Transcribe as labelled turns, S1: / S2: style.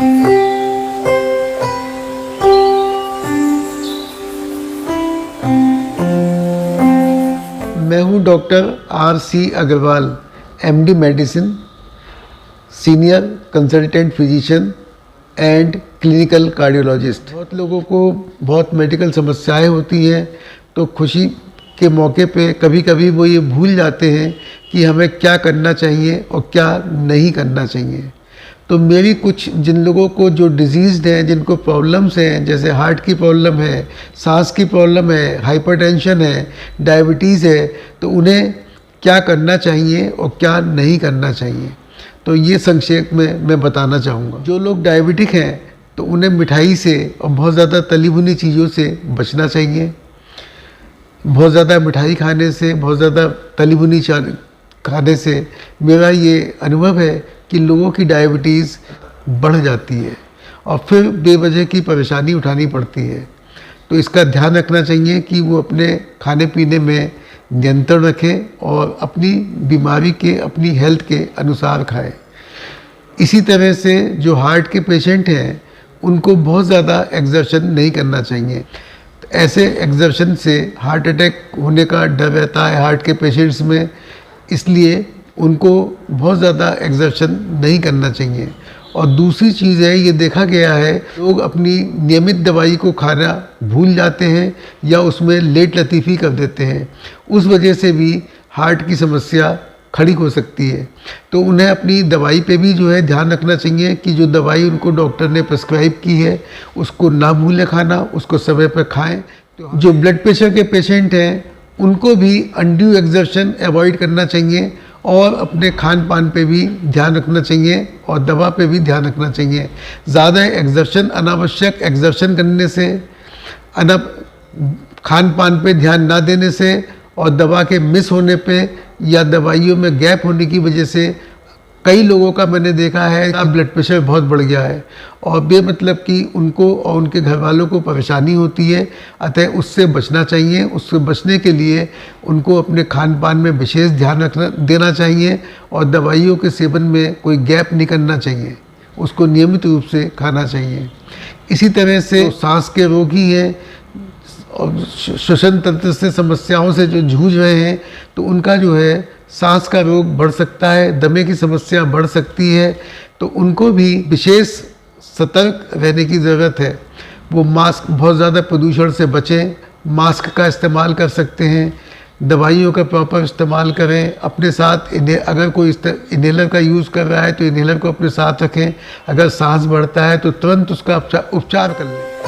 S1: मैं हूं doctor R.C. Agarwal, MD medicine, senior consultant physician and clinical cardiologist. बहुत लोगों को बहुत मेडिकल समस्याएं होती हैं, तो खुशी के मौके पे कभी कभी वो ये भूल जाते हैं कि हमें क्या करना चाहिए और क्या नहीं करना चाहिए। तो मेरी कुछ जिन लोगों को जो डिजीज़्ड हैं, जिनको प्रॉब्लम्स हैं, जैसे हार्ट की प्रॉब्लम है, सांस की प्रॉब्लम है, हाइपरटेंशन है, डायबिटीज़ है, तो उन्हें क्या करना चाहिए और क्या नहीं करना चाहिए, तो ये संक्षेप में मैं बताना चाहूँगा। जो लोग डायबिटिक हैं तो उन्हें मिठाई से और बहुत ज़्यादा तली भुनी चीज़ों से बचना चाहिए। बहुत ज़्यादा मिठाई खाने से, बहुत ज़्यादा तली भुनी खाने से मेरा ये अनुभव है कि लोगों की डायबिटीज़ बढ़ जाती है और फिर बेवजह की परेशानी उठानी पड़ती है। तो इसका ध्यान रखना चाहिए कि वो अपने खाने पीने में नियंत्रण रखें और अपनी बीमारी के, अपनी हेल्थ के अनुसार खाएं। इसी तरह से जो हार्ट के पेशेंट हैं उनको बहुत ज़्यादा एक्सर्शन नहीं करना चाहिए। ऐसे एक्सर्शन से हार्ट अटैक होने का डर रहता है हार्ट के पेशेंट्स में, इसलिए उनको बहुत ज़्यादा एक्सर्शन नहीं करना चाहिए। और दूसरी चीज़ है, ये देखा गया है लोग अपनी नियमित दवाई को खाना भूल जाते हैं या उसमें लेट लतीफ़ी कर देते हैं, उस वजह से भी हार्ट की समस्या खड़ी हो सकती है। तो उन्हें अपनी दवाई पे भी जो है ध्यान रखना चाहिए कि जो दवाई उनको डॉक्टर ने प्रिस्क्राइब की है उसको ना भूलें खाना, उसको समय पर खाएं। जो ब्लड प्रेशर के पेशेंट हैं उनको भी अनड्यू एक्सर्शन अवॉइड करना चाहिए और अपने खान पान पे भी ध्यान रखना चाहिए और दवा पे भी ध्यान रखना चाहिए। ज़्यादा एक्सर्शन, अनावश्यक एक्सर्शन करने से, खान पान पे ध्यान ना देने से और दवा के मिस होने पे या दवाइयों में गैप होने की वजह से कई लोगों का मैंने देखा है कि ब्लड प्रेशर बहुत बढ़ गया है और बेमतलब कि उनको और उनके घर वालों को परेशानी होती है। अतः उससे बचना चाहिए। उससे बचने के लिए उनको अपने खान पान में विशेष ध्यान देना चाहिए और दवाइयों के सेवन में कोई गैप नहीं करना चाहिए, उसको नियमित रूप से खाना चाहिए। इसी तरह से सांस के रोगी हैं और श्वसन तंत्र से समस्याओं से जो जूझ रहे हैं, तो उनका जो है सांस का रोग बढ़ सकता है, दमे की समस्या बढ़ सकती है, तो उनको भी विशेष सतर्क रहने की ज़रूरत है। वो मास्क, बहुत ज़्यादा प्रदूषण से बचें, मास्क का इस्तेमाल कर सकते हैं, दवाइयों का प्रॉपर इस्तेमाल करें, अपने साथ अगर कोई इन्हेलर का यूज़ कर रहा है तो इन्हेलर को अपने साथ रखें। अगर सांस बढ़ता है तो तुरंत उसका उपचार कर लें।